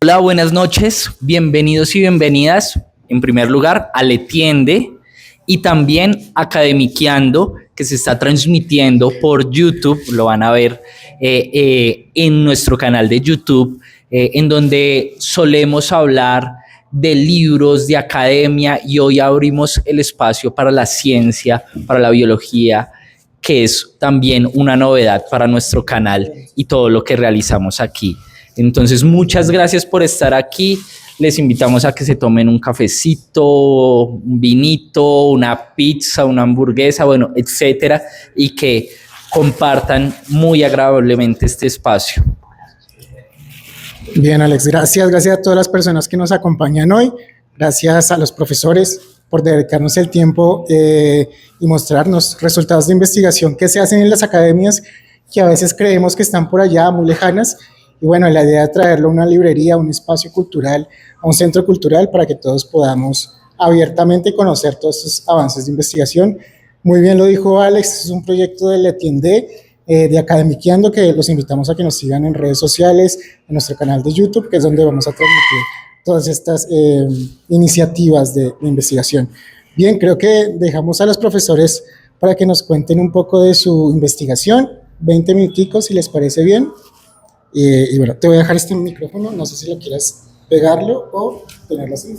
Hola, buenas noches, bienvenidos y bienvenidas, en primer lugar, a Letiende y también Academiqueando, que se está transmitiendo por YouTube, lo van a ver en nuestro canal de YouTube, en donde solemos hablar de libros, de academia, y hoy abrimos el espacio para la ciencia, para la biología, que es también una novedad para nuestro canal y todo lo que realizamos aquí. Entonces, muchas gracias por estar aquí. Les invitamos a que se tomen un cafecito, un vinito, una pizza, una hamburguesa, bueno, etcétera, y que compartan muy agradablemente este espacio. Bien, Alex, gracias a todas las personas que nos acompañan hoy. Gracias a los profesores por dedicarnos el tiempo y mostrarnos resultados de investigación que se hacen en las academias, que a veces creemos que están por allá, muy lejanas. Y bueno, la idea de traerlo a una librería, a un espacio cultural, a un centro cultural, para que todos podamos abiertamente conocer todos estos avances de investigación. Muy bien lo dijo Alex, es un proyecto de Letiende, de Academiqueando, que los invitamos a que nos sigan en redes sociales, en nuestro canal de YouTube, que es donde vamos a transmitir todas estas iniciativas de investigación. Bien, creo que dejamos a los profesores para que nos cuenten un poco de su investigación, 20 minuticos, si les parece bien. Y bueno, te voy a dejar este micrófono, no sé si lo quieras pegarlo o tenerlo así,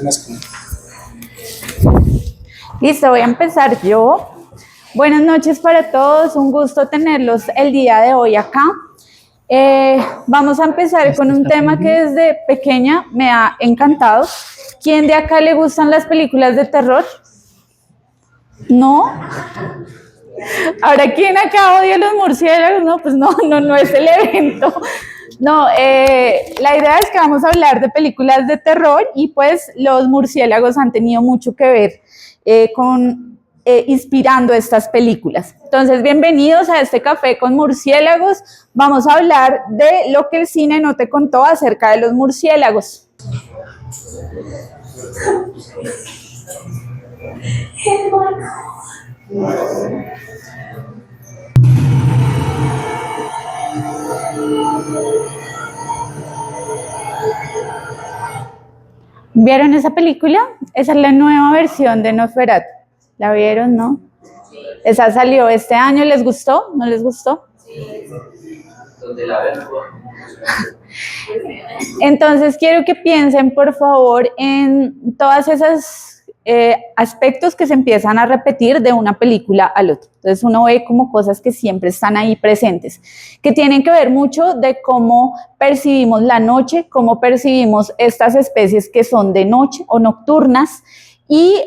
más cómodo. Listo, voy a empezar yo. Buenas noches para todos, un gusto tenerlos el día de hoy acá. Vamos a empezar con un tema que desde pequeña me ha encantado. ¿Quién de acá le gustan las películas de terror? ¿No? Ahora, ¿quién acá odia los murciélagos? No, pues no es el evento. No, la idea es que vamos a hablar de películas de terror y pues los murciélagos han tenido mucho que ver inspirando estas películas. Entonces, bienvenidos a este café con murciélagos. Vamos a hablar de lo que el cine no te contó acerca de los murciélagos. ¿Vieron esa película? Esa es la nueva versión de Nosferatu. ¿La vieron, no? Esa salió este año. ¿Les gustó? ¿No les gustó? ¿Dónde la ven? Entonces quiero que piensen, por favor, en todas esas aspectos que se empiezan a repetir de una película al otro. Entonces uno ve como cosas que siempre están ahí presentes, que tienen que ver mucho de cómo percibimos la noche, cómo percibimos estas especies que son de noche o nocturnas, y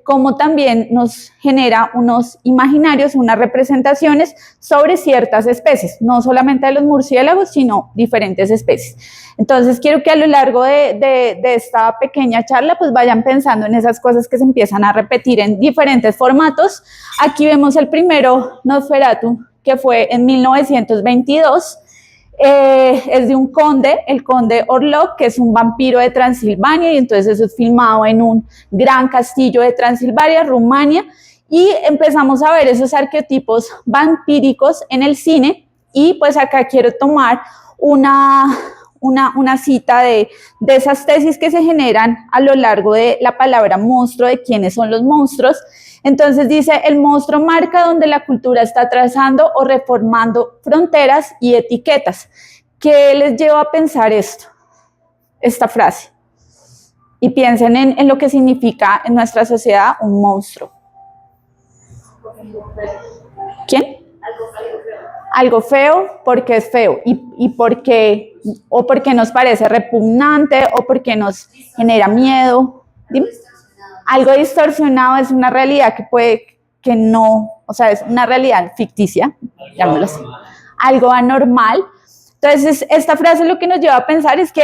cómo también nos genera unos imaginarios, unas representaciones sobre ciertas especies, no solamente de los murciélagos, sino diferentes especies. Entonces quiero que a lo largo de esta pequeña charla pues vayan pensando en esas cosas que se empiezan a repetir en diferentes formatos. Aquí vemos el primero, Nosferatu, que fue en 1922. Es de un conde, el conde Orlok, que es un vampiro de Transilvania, y entonces eso es filmado en un gran castillo de Transilvania, Rumania, y empezamos a ver esos arquetipos vampíricos en el cine. Y pues acá quiero tomar una cita de esas tesis que se generan a lo largo de la palabra monstruo, de quiénes son los monstruos. Entonces dice, el monstruo marca donde la cultura está trazando o reformando fronteras y etiquetas. ¿Qué les lleva a pensar esta frase? Y piensen en lo que significa en nuestra sociedad un monstruo. ¿Quién? Algo feo porque es feo y porque nos parece repugnante o porque nos genera miedo. Dime. Algo distorsionado es una realidad que no, o sea, es una realidad ficticia, llamémoslo así. Algo anormal. Entonces, esta frase lo que nos lleva a pensar es que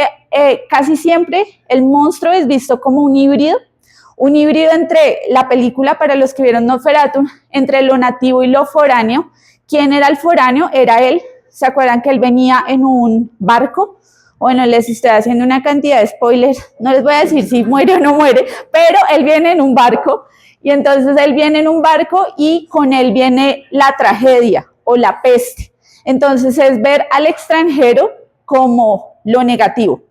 casi siempre el monstruo es visto como un híbrido entre la película, para los que vieron Nosferatu, entre lo nativo y lo foráneo. ¿Quién era el foráneo? Era él. ¿Se acuerdan que él venía en un barco? Bueno, les estoy haciendo una cantidad de spoilers, no les voy a decir si muere o no muere, pero él viene en un barco, y entonces él viene en un barco y con él viene la tragedia o la peste. Entonces es ver al extranjero como lo negativo.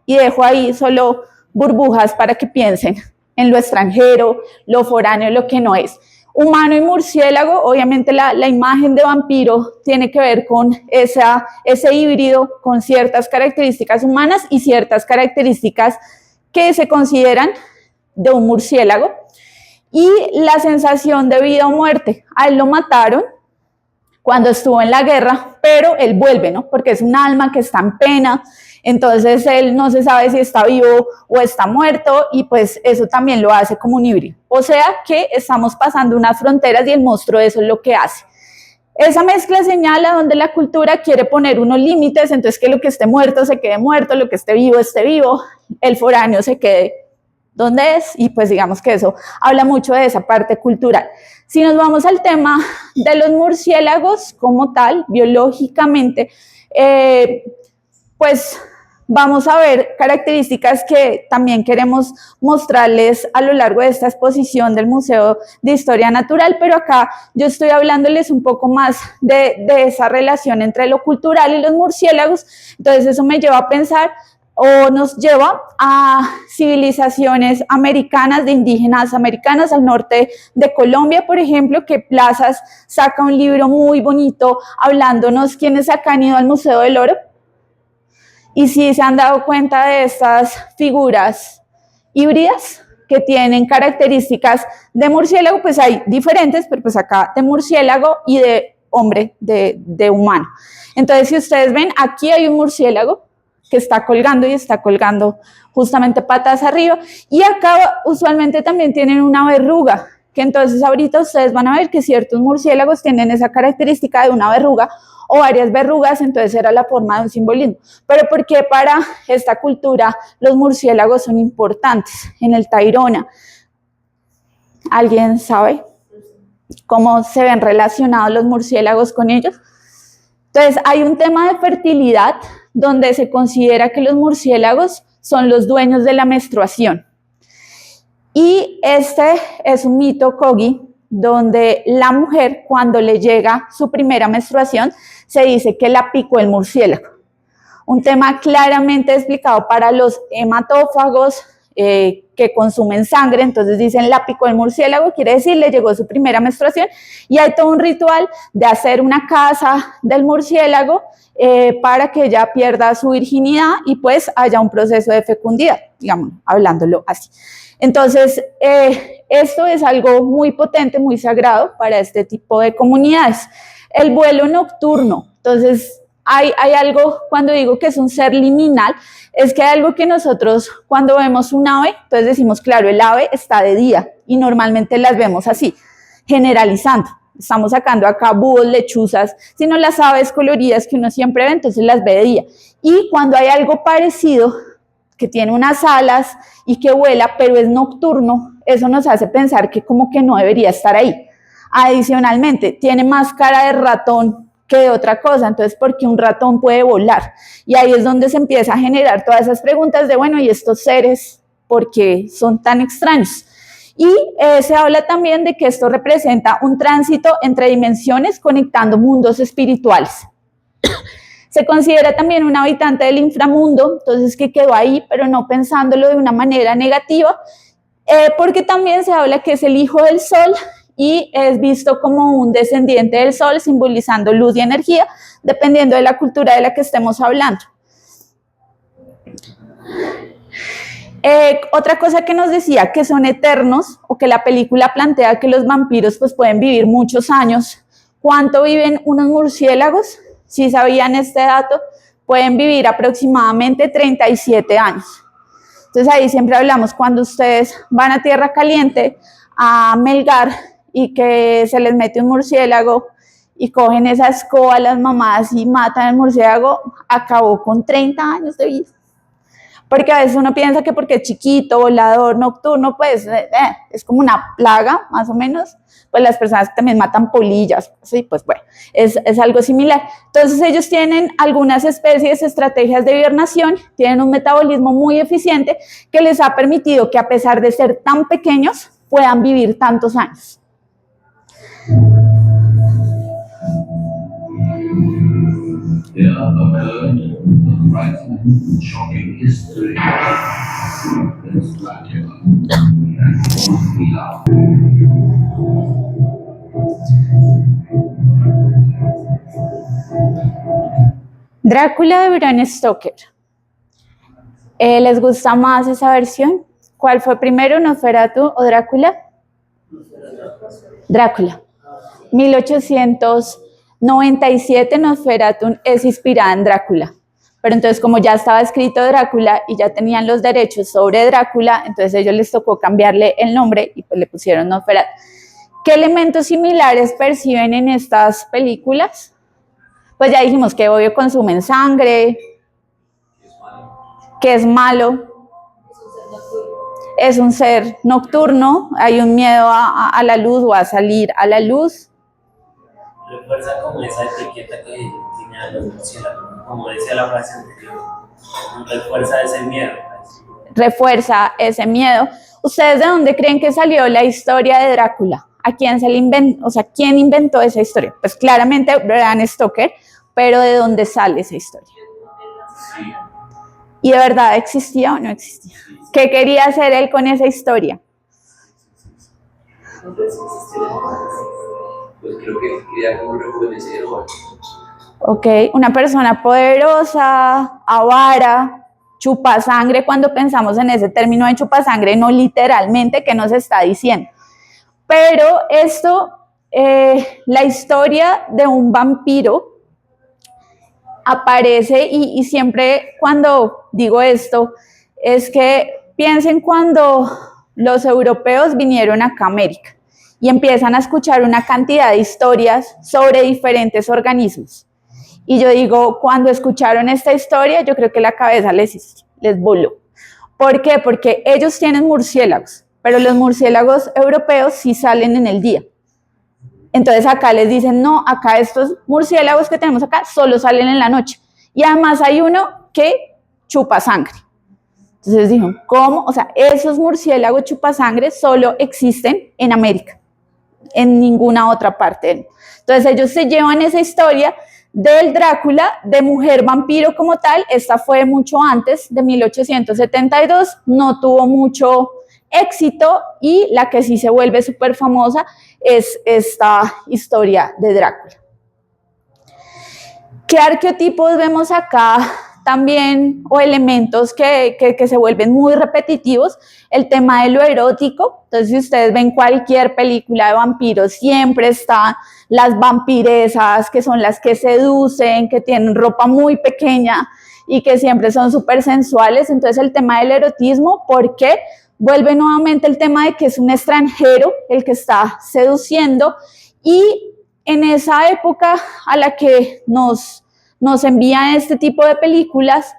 Y dejo ahí solo burbujas para que piensen en lo extranjero, lo foráneo, lo que no es. Humano y murciélago, obviamente la imagen de vampiro tiene que ver con ese híbrido con ciertas características humanas y ciertas características que se consideran de un murciélago. Y la sensación de vida o muerte, a él lo mataron cuando estuvo en la guerra, pero él vuelve, ¿no? Porque es un alma que está en pena, entonces él no se sabe si está vivo o está muerto, y pues eso también lo hace como un híbrido. O sea que estamos pasando unas fronteras y el monstruo eso es lo que hace. Esa mezcla señala donde la cultura quiere poner unos límites, entonces que lo que esté muerto se quede muerto, lo que esté vivo, el foráneo se quede donde es, y pues digamos que eso habla mucho de esa parte cultural. Si nos vamos al tema de los murciélagos como tal, biológicamente, pues vamos a ver características que también queremos mostrarles a lo largo de esta exposición del Museo de Historia Natural, pero acá yo estoy hablándoles un poco más de esa relación entre lo cultural y los murciélagos. Entonces eso me lleva a pensar o nos lleva a civilizaciones americanas, de indígenas americanas al norte de Colombia, por ejemplo, que Plazas saca un libro muy bonito hablándonos quiénes acá han ido al Museo del Oro. Y si se han dado cuenta de estas figuras híbridas que tienen características de murciélago, pues hay diferentes, pero pues acá de murciélago y de hombre, de humano. Entonces, si ustedes ven, aquí hay un murciélago que está colgando y está colgando justamente patas arriba, y acá usualmente también tienen una verruga, que entonces ahorita ustedes van a ver que ciertos murciélagos tienen esa característica de una verruga o varias verrugas, entonces era la forma de un simbolismo. Pero ¿por qué para esta cultura los murciélagos son importantes? En el Tayrona, ¿alguien sabe cómo se ven relacionados los murciélagos con ellos? Entonces hay un tema de fertilidad donde se considera que los murciélagos son los dueños de la menstruación. Y este es un mito Kogi, donde la mujer, cuando le llega su primera menstruación, se dice que la picó el murciélago. Un tema claramente explicado para los hematófagos que consumen sangre, entonces dicen la picó el murciélago, quiere decir le llegó su primera menstruación, y hay todo un ritual de hacer una casa del murciélago para que ella pierda su virginidad y pues haya un proceso de fecundidad, digamos, hablándolo así. Entonces, esto es algo muy potente, muy sagrado para este tipo de comunidades. El vuelo nocturno, entonces hay algo, cuando digo que es un ser liminal, es que hay algo que nosotros cuando vemos un ave, entonces decimos, claro, el ave está de día y normalmente las vemos así, generalizando. Estamos sacando acá búhos, lechuzas, sino las aves coloridas que uno siempre ve, entonces las ve de día. Y cuando hay algo parecido, que tiene unas alas y que vuela, pero es nocturno, eso nos hace pensar que como que no debería estar ahí. Adicionalmente, tiene más cara de ratón que de otra cosa, entonces, ¿por qué un ratón puede volar? Y ahí es donde se empieza a generar todas esas preguntas de, bueno, ¿y estos seres por qué son tan extraños? Y se habla también de que esto representa un tránsito entre dimensiones conectando mundos espirituales. Se considera también un habitante del inframundo, entonces que quedó ahí, pero no pensándolo de una manera negativa, porque también se habla que es el hijo del sol y es visto como un descendiente del sol, simbolizando luz y energía, dependiendo de la cultura de la que estemos hablando. Otra cosa que nos decía que son eternos, o que la película plantea que los vampiros pues, pueden vivir muchos años. ¿Cuánto viven unos murciélagos? Si sabían este dato, pueden vivir aproximadamente 37 años. Entonces ahí siempre hablamos, cuando ustedes van a Tierra Caliente, a Melgar, y que se les mete un murciélago y cogen esa escoba a las mamás y matan al murciélago, acabó con 30 años de vida. Porque a veces uno piensa que porque es chiquito, volador, nocturno, pues es como una plaga, más o menos. Pues las personas que también matan polillas, sí, pues bueno, es algo similar. Entonces ellos tienen algunas especies, estrategias de hibernación, tienen un metabolismo muy eficiente que les ha permitido que a pesar de ser tan pequeños, puedan vivir tantos años. There occurred a frightening, shocking history. This Dracula and Mila. Drácula de Bram Stoker. ¿Les gusta más esa versión? ¿Cuál fue primero, Nosferatu o Drácula? Drácula. 1897, Nosferatu es inspirada en Drácula. Pero entonces, como ya estaba escrito Drácula y ya tenían los derechos sobre Drácula, entonces a ellos les tocó cambiarle el nombre y pues le pusieron Nosferatu. ¿Qué elementos similares perciben en estas películas? Pues ya dijimos que obvio consumen sangre, que es malo, es un ser nocturno, hay un miedo a la luz o a salir a la luz. Refuerza como esa etiqueta que tiene a los murciélagos, como decía la frase anterior, refuerza ese miedo. Refuerza ese miedo. ¿Ustedes de dónde creen que salió la historia de Drácula? ¿A quién se le inventó? O sea, ¿quién inventó esa historia? Pues claramente Bram Stoker, pero ¿de dónde sale esa historia? ¿Y de verdad existía o no existía? ¿Qué quería hacer él con esa historia? Pues creo que quería como rejuvenecer o algo. Ok, una persona poderosa, avara, chupasangre, cuando pensamos en ese término de chupasangre, no literalmente, ¿qué nos está diciendo? Pero esto, la historia de un vampiro aparece y siempre cuando digo esto, es que piensen cuando los europeos vinieron acá a América y empiezan a escuchar una cantidad de historias sobre diferentes organismos. Y yo digo, cuando escucharon esta historia, yo creo que la cabeza les voló. ¿Por qué? Porque ellos tienen murciélagos, pero los murciélagos europeos sí salen en el día. Entonces acá les dicen, no, acá estos murciélagos que tenemos acá solo salen en la noche. Y además hay uno que chupa sangre. Entonces dijeron, ¿cómo? O sea, esos murciélagos chupasangre solo existen en América, en ninguna otra parte. Entonces ellos se llevan esa historia del Drácula, de mujer vampiro como tal. Esta fue mucho antes, de 1872, no tuvo mucho éxito y la que sí se vuelve súper famosa es esta historia de Drácula. ¿Qué arquetipos vemos acá también o elementos que se vuelven muy repetitivos? El tema de lo erótico. Entonces, si ustedes ven cualquier película de vampiros, siempre están las vampiresas, que son las que seducen, que tienen ropa muy pequeña y que siempre son súper sensuales. Entonces, el tema del erotismo, ¿por qué? Vuelve nuevamente el tema de que es un extranjero el que está seduciendo, y en esa época a la que nos envían este tipo de películas,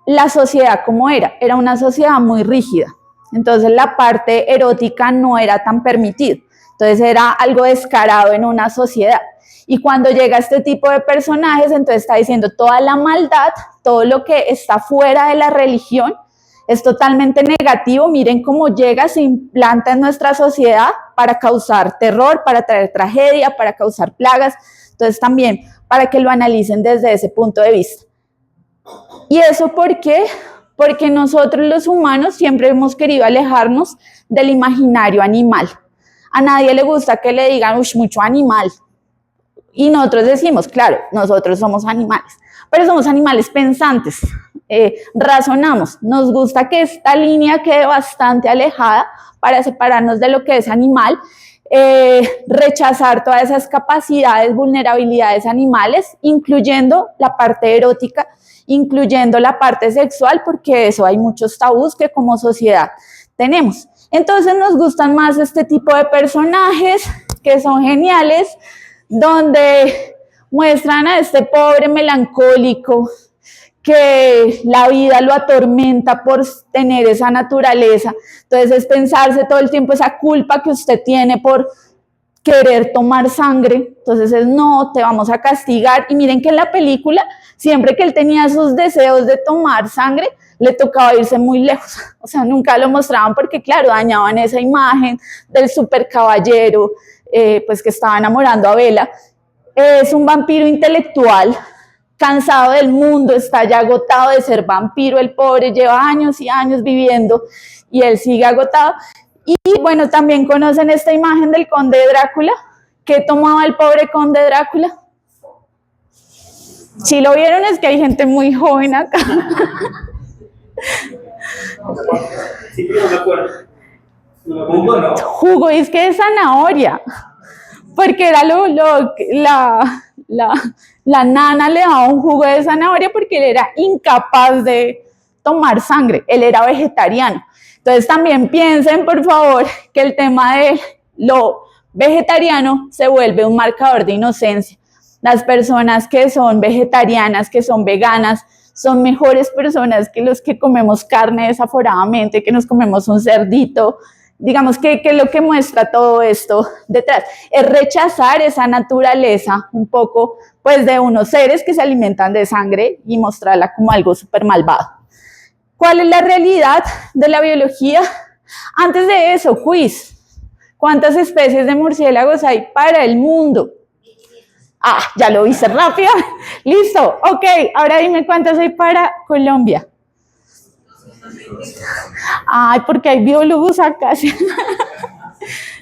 la sociedad como era una sociedad muy rígida. Entonces la parte erótica no era tan permitida. Entonces era algo descarado en una sociedad. Y cuando llega este tipo de personajes, entonces está diciendo toda la maldad, todo lo que está fuera de la religión, es totalmente negativo. Miren cómo llega, se implanta en nuestra sociedad para causar terror, para traer tragedia, para causar plagas. Entonces también para que lo analicen desde ese punto de vista. ¿Y eso por qué? Porque nosotros los humanos siempre hemos querido alejarnos del imaginario animal. A nadie le gusta que le digan, uy, mucho animal. Y nosotros decimos, claro, nosotros somos animales, pero somos animales pensantes. Razonamos, nos gusta que esta línea quede bastante alejada para separarnos de lo que es animal, rechazar todas esas capacidades, vulnerabilidades animales, incluyendo la parte erótica, incluyendo la parte sexual, porque eso hay muchos tabús que como sociedad tenemos. Entonces nos gustan más este tipo de personajes que son geniales, donde muestran a este pobre melancólico que la vida lo atormenta por tener esa naturaleza. Entonces es pensarse todo el tiempo esa culpa que usted tiene por querer tomar sangre. Entonces es, no, te vamos a castigar. Y miren que en la película, siempre que él tenía esos deseos de tomar sangre, le tocaba irse muy lejos. O sea, nunca lo mostraban porque, claro, dañaban esa imagen del super caballero, pues que estaba enamorando a Bella. Es un vampiro intelectual, cansado del mundo, está ya agotado de ser vampiro, el pobre lleva años y años viviendo y él sigue agotado. Y bueno, también conocen esta imagen del conde Drácula. ¿Qué tomaba el pobre conde Drácula? Si lo vieron es que hay gente muy joven acá. Sí, pero no me acuerdo. Jugo, ¿no? Jugo, es que de zanahoria, porque era la nana le daba un jugo de zanahoria porque él era incapaz de tomar sangre, él era vegetariano. Entonces también piensen, por favor, que el tema de lo vegetariano se vuelve un marcador de inocencia. Las personas que son vegetarianas, que son veganas, son mejores personas que los que comemos carne desaforadamente, que nos comemos un cerdito. Digamos que lo que muestra todo esto detrás es rechazar esa naturaleza un poco pues de unos seres que se alimentan de sangre y mostrarla como algo súper malvado. ¿Cuál es la realidad de la biología? Antes de eso, quiz. ¿Cuántas especies de murciélagos hay para el mundo? Ah, ya lo hice rápido. Listo, ok. Ahora dime cuántas hay para Colombia. Ay, porque hay biólogos acá.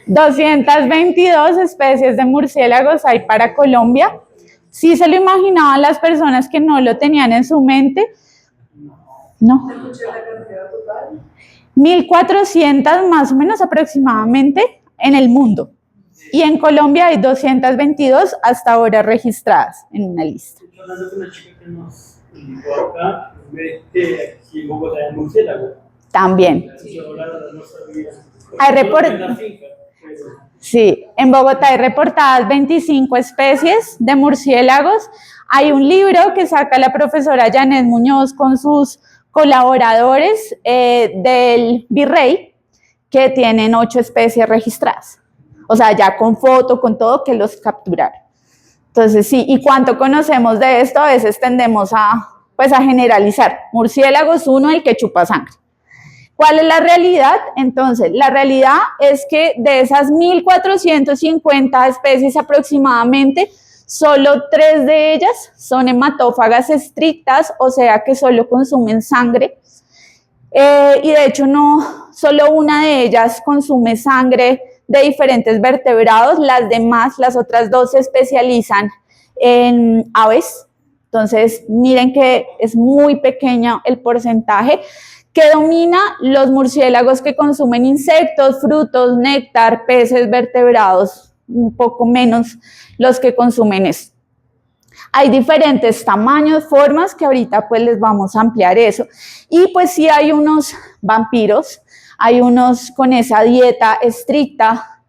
222 especies de murciélagos hay para Colombia. ¿Sí se lo imaginaban las personas que no lo tenían en su mente? No. 1.400 más o menos aproximadamente en el mundo. Y en Colombia hay 222 hasta ahora registradas en una lista. Yo hablando con una chica que nos invitó acá, que aquí en Bogotá hay murciélago. También. Yo la verdad no sabía. Sí, en Bogotá hay reportadas 25 especies de murciélagos. Hay un libro que saca la profesora Janet Muñoz con sus colaboradores del Virrey, que tienen 8 especies registradas. O sea, ya con foto, con todo, que los capturaron. Entonces, sí, ¿y cuánto conocemos de esto? A veces tendemos a generalizar. Murciélagos, uno, el que chupa sangre. ¿Cuál es la realidad? Entonces, la realidad es que de esas 1.450 especies aproximadamente, solo 3 de ellas son hematófagas estrictas, o sea que solo consumen sangre. Y de hecho, no, solo una de ellas consume sangre de diferentes vertebrados. Las demás, las otras 2 se especializan en aves. Entonces, miren que es muy pequeño el porcentaje que domina los murciélagos que consumen insectos, frutos, néctar, peces, vertebrados, un poco menos los que consumen esto. Hay diferentes tamaños, formas, que ahorita pues les vamos a ampliar eso. Y pues sí hay unos vampiros, hay unos con esa dieta estricta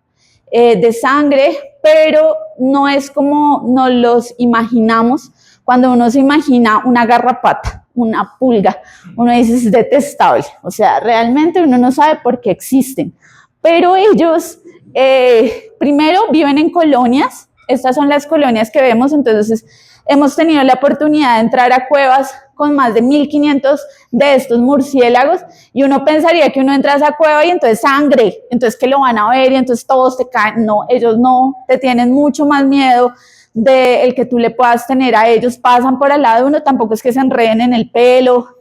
de sangre, pero no es como nos los imaginamos. Cuando uno se imagina una garrapata, una pulga, uno dice es detestable. O sea, realmente uno no sabe por qué existen. Pero ellos, primero, viven en colonias. Estas son las colonias que vemos. Entonces, hemos tenido la oportunidad de entrar a cuevas con más de 1.500 de estos murciélagos, y uno pensaría que uno entra a esa cueva y entonces sangre, entonces que lo van a ver y entonces todos te caen. No, ellos no, te tienen mucho más miedo del que tú le puedas tener a ellos. Pasan por al lado de uno, tampoco es que se enreden en el pelo,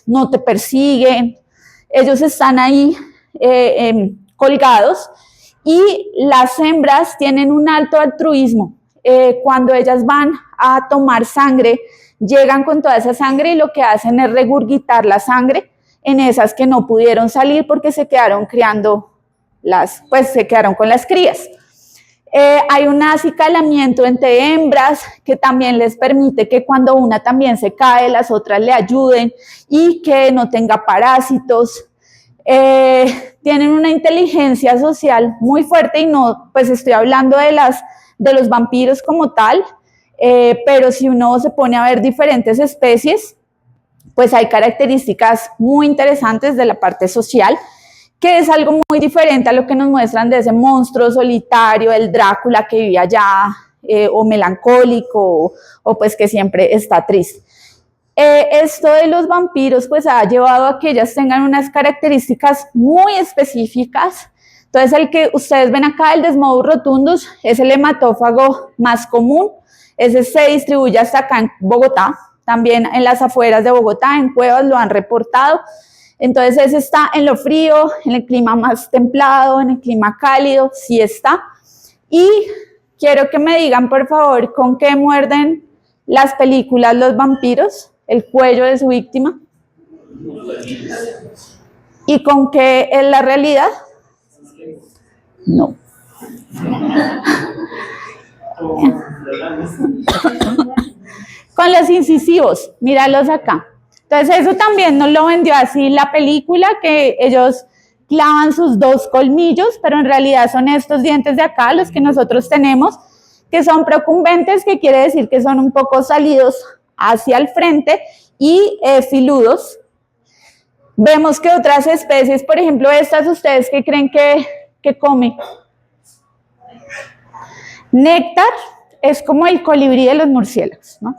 no te persiguen, ellos están ahí colgados. Y las hembras tienen un alto altruismo. Cuando ellas van a tomar sangre, llegan con toda esa sangre y lo que hacen es regurgitar la sangre en esas que no pudieron salir porque se quedaron criando se quedaron con las crías. Hay un acicalamiento entre hembras que también les permite que cuando una también se cae, las otras le ayuden y que no tenga parásitos. Tienen una inteligencia social muy fuerte, y no, pues estoy hablando de los vampiros como tal, pero si uno se pone a ver diferentes especies, pues hay características muy interesantes de la parte social, que es algo muy diferente a lo que nos muestran de ese monstruo solitario, el Drácula que vive allá, o melancólico, o pues que siempre está triste. Esto de los vampiros pues ha llevado a que ellas tengan unas características muy específicas. Entonces el que ustedes ven acá, el Desmodus rotundus, es el hematófago más común. Ese se distribuye hasta acá en Bogotá, también en las afueras de Bogotá, en cuevas lo han reportado. Entonces ese está en lo frío, en el clima más templado, en el clima cálido, sí está. Y quiero que me digan, por favor, ¿con qué muerden las películas los vampiros? El cuello de su víctima. ¿Y con qué es la realidad? No. Con los incisivos, míralos acá. Entonces eso también nos lo vendió así la película, que ellos clavan sus 2 colmillos, pero en realidad son estos dientes de acá, los que nosotros tenemos, que son procumbentes, que quiere decir que son un poco salidos hacia el frente y filudos. Vemos que otras especies, por ejemplo estas, ¿ustedes qué creen que come? Néctar. Es como el colibrí de los murciélagos, ¿no?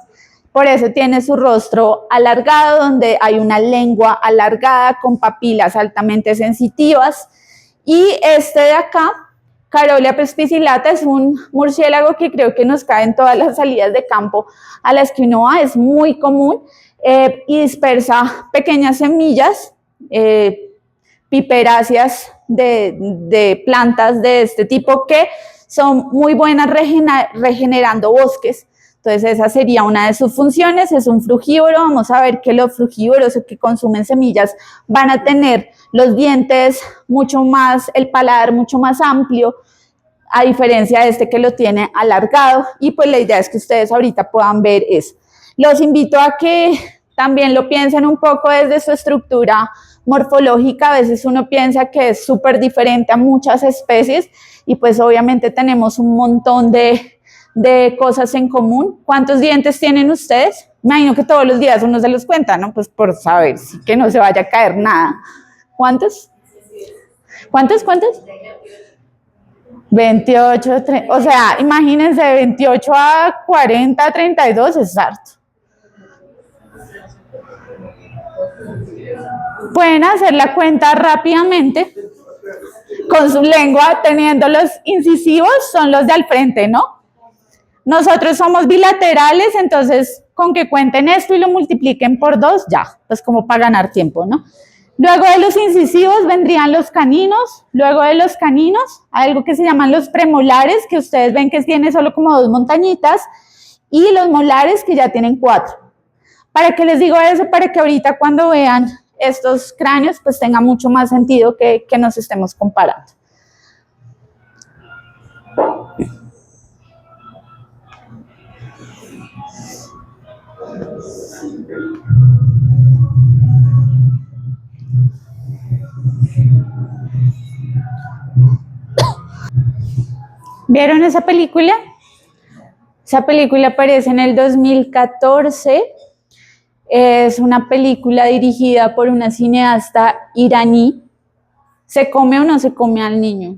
Por eso tiene su rostro alargado, donde hay una lengua alargada con papilas altamente sensitivas. Y este de acá, Carolia perspicillata, es un murciélago que creo que nos cae en todas las salidas de campo a las que uno va, es muy común y dispersa pequeñas semillas piperáceas de plantas de este tipo que son muy buenas regenerando bosques. Entonces esa sería una de sus funciones, es un frugívoro. Vamos a ver que los frugívoros que consumen semillas van a tener los dientes mucho más, el paladar mucho más amplio, a diferencia de este que lo tiene alargado. Y pues la idea es que ustedes ahorita puedan ver eso. Los invito a que también lo piensen un poco desde su estructura morfológica. A veces uno piensa que es súper diferente a muchas especies y pues obviamente tenemos un montón de cosas en común. ¿Cuántos dientes tienen ustedes? Me imagino que todos los días uno se los cuenta, ¿no? Pues por saber que no se vaya a caer nada. ¿Cuántos? ¿Cuántos? 28, o sea, imagínense, de 28 a 40, 32 es harto. Pueden hacer la cuenta rápidamente con su lengua, teniendo los incisivos, son los de al frente, ¿no? Nosotros somos bilaterales, entonces con que cuenten esto y lo multipliquen por 2, ya, pues como para ganar tiempo, ¿no? Luego de los incisivos vendrían los caninos, luego de los caninos, algo que se llaman los premolares, que ustedes ven que tiene solo como 2 montañitas, y los molares que ya tienen 4. ¿Para qué les digo eso? Para que ahorita cuando vean estos cráneos, pues tenga mucho más sentido que nos estemos comparando. ¿Vieron esa película? Esa película aparece en el 2014. Es una película dirigida por una cineasta iraní. ¿Se come o no se come al niño?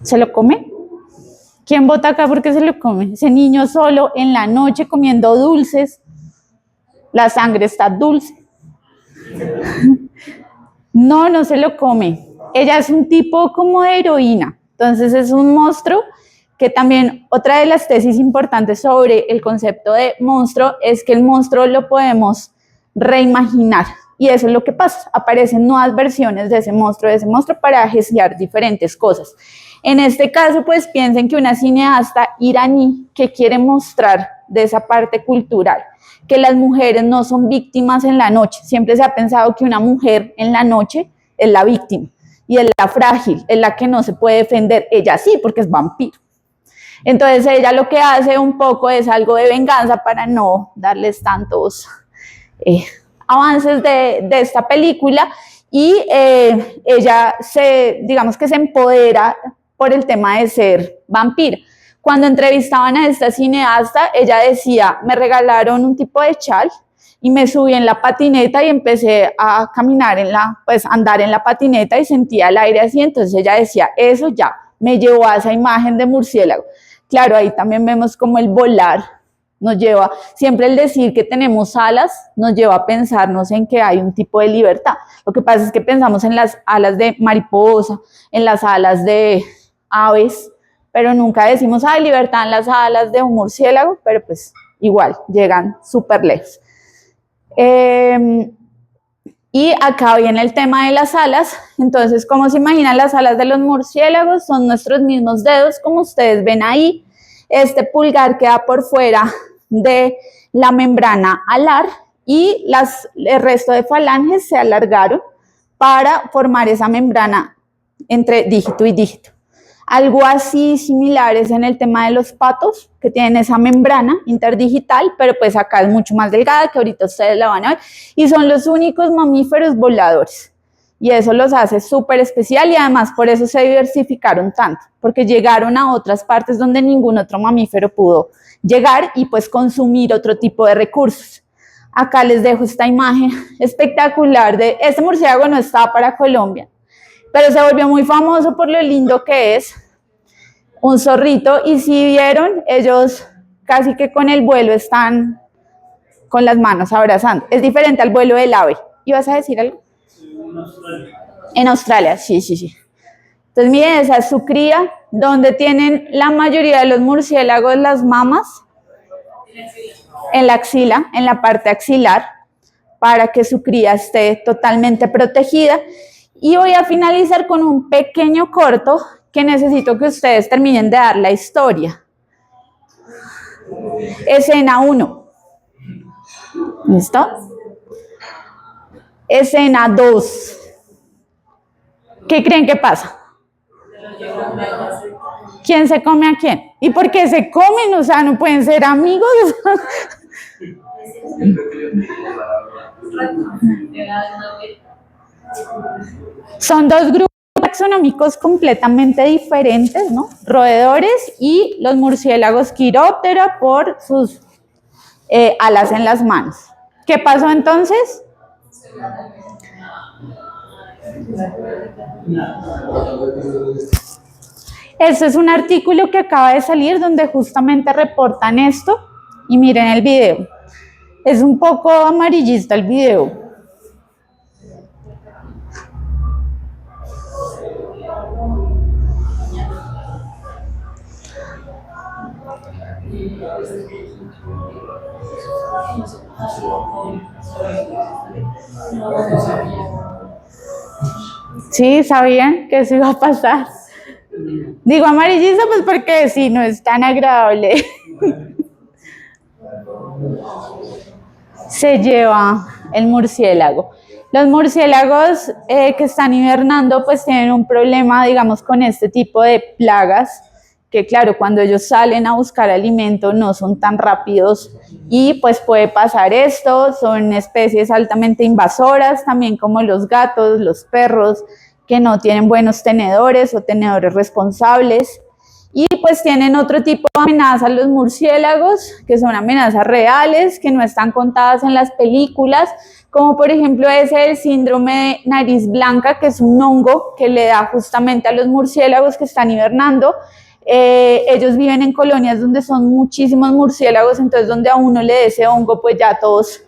¿Se lo come? ¿Quién vota acá porque se lo come? Ese niño solo en la noche comiendo dulces. La sangre está dulce. No, no se lo come. Ella es un tipo como de heroína. Entonces es un monstruo que también, otra de las tesis importantes sobre el concepto de monstruo es que el monstruo lo podemos reimaginar. Y eso es lo que pasa. Aparecen nuevas versiones de ese monstruo para gestionar diferentes cosas. En este caso, pues piensen que una cineasta iraní que quiere mostrar de esa parte cultural, que las mujeres no son víctimas en la noche. Siempre se ha pensado que una mujer en la noche es la víctima y es la frágil, es la que no se puede defender. Ella sí, porque es vampiro. Entonces ella lo que hace un poco es algo de venganza para no darles tantos avances de esta película y ella digamos que se empodera por el tema de ser vampira. Cuando entrevistaban a esta cineasta, ella decía, me regalaron un tipo de chal y me subí en la patineta y empecé a caminar andar en la patineta y sentía el aire así. Entonces ella decía, eso ya me llevó a esa imagen de murciélago. Claro, ahí también vemos como el volar nos lleva, siempre el decir que tenemos alas nos lleva a pensarnos en que hay un tipo de libertad. Lo que pasa es que pensamos en las alas de mariposa, en las alas de aves, pero nunca decimos, ay, libertad en las alas de un murciélago, pero pues igual, llegan súper lejos. Y acá viene el tema de las alas. Entonces, ¿cómo se imaginan las alas de los murciélagos? Son nuestros mismos dedos, como ustedes ven ahí. Este pulgar queda por fuera de la membrana alar y el resto de falanges se alargaron para formar esa membrana entre dígito y dígito. Algo así similar es en el tema de los patos, que tienen esa membrana interdigital, pero pues acá es mucho más delgada, que ahorita ustedes la van a ver, y son los únicos mamíferos voladores. Y eso los hace súper especial y además por eso se diversificaron tanto, porque llegaron a otras partes donde ningún otro mamífero pudo llegar y pues consumir otro tipo de recursos. Acá les dejo esta imagen espectacular de este murciélago, no está para Colombia, pero se volvió muy famoso por lo lindo que es, un zorrito, y si vieron, ellos casi que con el vuelo están con las manos abrazando. Es diferente al vuelo del ave. ¿Ibas a decir algo? En Australia, sí. Entonces miren, esa es su cría, donde tienen la mayoría de los murciélagos las mamas en la axila, en la parte axilar, para que su cría esté totalmente protegida. Y voy a finalizar con un pequeño corto que necesito que ustedes terminen de dar la historia. Escena 1. ¿Listo? Escena 2. ¿Qué creen que pasa? ¿Quién se come a quién? ¿Y por qué se comen? O sea, no pueden ser amigos. Son dos grupos taxonómicos completamente diferentes, ¿no? Roedores y los murciélagos Chiroptera por sus alas en las manos. ¿Qué pasó entonces? Este es un artículo que acaba de salir donde justamente reportan esto y miren el video. Es un poco amarillista el video. Sí, sabían que eso iba a pasar. Digo amarillista pues porque sí, no es tan agradable. Se lleva el murciélago. Los murciélagos que están hibernando pues tienen un problema, digamos, con este tipo de plagas, que claro, cuando ellos salen a buscar alimento no son tan rápidos y pues puede pasar esto. Son especies altamente invasoras, también como los gatos, los perros, que no tienen buenos tenedores o tenedores responsables. Y pues tienen otro tipo de amenazas los murciélagos, que son amenazas reales, que no están contadas en las películas, como por ejemplo ese del síndrome de nariz blanca, que es un hongo que le da justamente a los murciélagos que están hibernando. Ellos viven en colonias donde son muchísimos murciélagos, entonces donde a uno le dé ese hongo, pues ya todos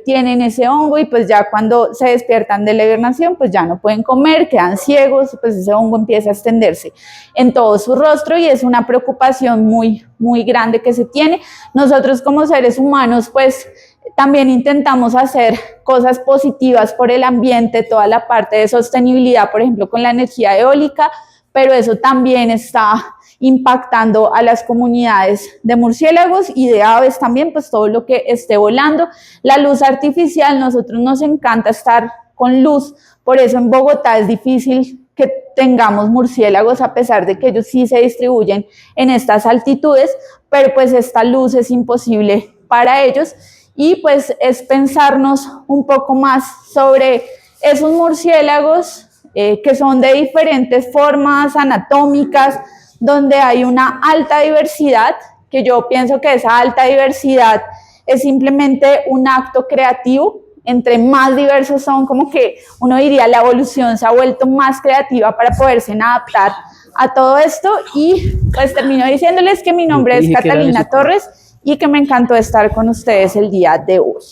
tienen ese hongo y pues ya cuando se despiertan de la hibernación, pues ya no pueden comer, quedan ciegos, pues ese hongo empieza a extenderse en todo su rostro y es una preocupación muy, muy grande que se tiene. Nosotros como seres humanos, pues también intentamos hacer cosas positivas por el ambiente, toda la parte de sostenibilidad, por ejemplo, con la energía eólica, pero eso también está impactando a las comunidades de murciélagos y de aves también, pues todo lo que esté volando. La luz artificial, nosotros nos encanta estar con luz, por eso en Bogotá es difícil que tengamos murciélagos, a pesar de que ellos sí se distribuyen en estas altitudes, pero pues esta luz es imposible para ellos y pues es pensarnos un poco más sobre esos murciélagos que son de diferentes formas anatómicas, donde hay una alta diversidad, que yo pienso que esa alta diversidad es simplemente un acto creativo. Entre más diversos son, como que uno diría la evolución se ha vuelto más creativa para poderse adaptar a todo esto. Y pues termino diciéndoles que mi nombre es Catalina Torres y que me encantó estar con ustedes el día de hoy.